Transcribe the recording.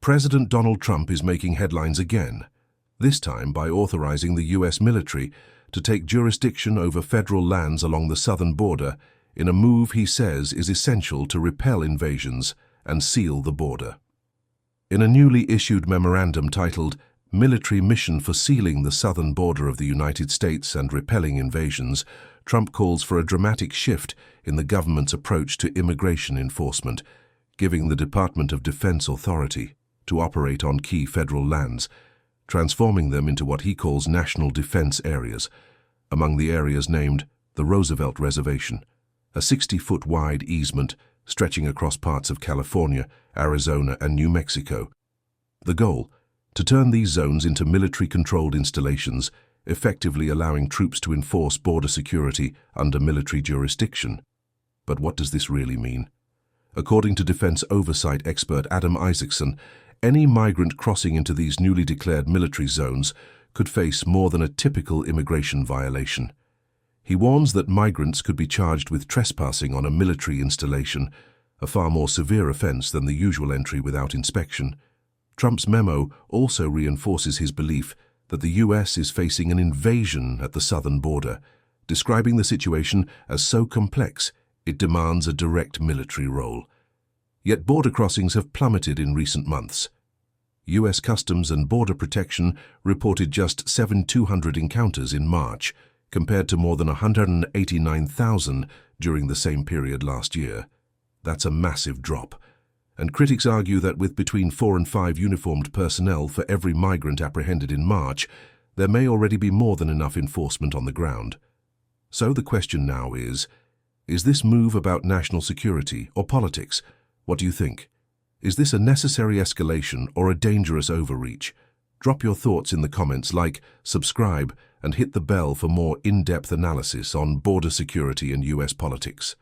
President Donald Trump is making headlines again, this time by authorizing the U.S. military to take jurisdiction over federal lands along the southern border in a move he says is essential to repel invasions and seal the border. In a newly issued memorandum titled Military Mission for Sealing the Southern Border of the United States and Repelling Invasions, Trump calls for a dramatic shift in the government's approach to immigration enforcement, giving the Department of Defense authority to operate on key federal lands, transforming them into what he calls national defense areas. Among the areas named, the Roosevelt Reservation, a 60-foot wide easement stretching across parts of California, Arizona, and New Mexico. The goal, to turn these zones into military-controlled installations, effectively allowing troops to enforce border security under military jurisdiction. But what does this really mean? According to defense oversight expert Adam Isaacson, any migrant crossing into these newly declared military zones could face more than a typical immigration violation. He warns that migrants could be charged with trespassing on a military installation, a far more severe offense than the usual entry without inspection. Trump's memo also reinforces his belief that the U.S. is facing an invasion at the southern border, describing the situation as so complex it demands a direct military role. Yet border crossings have plummeted in recent months. U.S. Customs and Border Protection reported just 7,200 encounters in March, compared to more than 189,000 during the same period last year. That's a massive drop. And critics argue that with between 4 and 5 uniformed personnel for every migrant apprehended in March, there may already be more than enough enforcement on the ground. So the question now is this move about national security or politics? What do you think? Is this a necessary escalation or a dangerous overreach? Drop your thoughts in the comments, like, subscribe, and hit the bell for more in-depth analysis on border security and U.S. politics.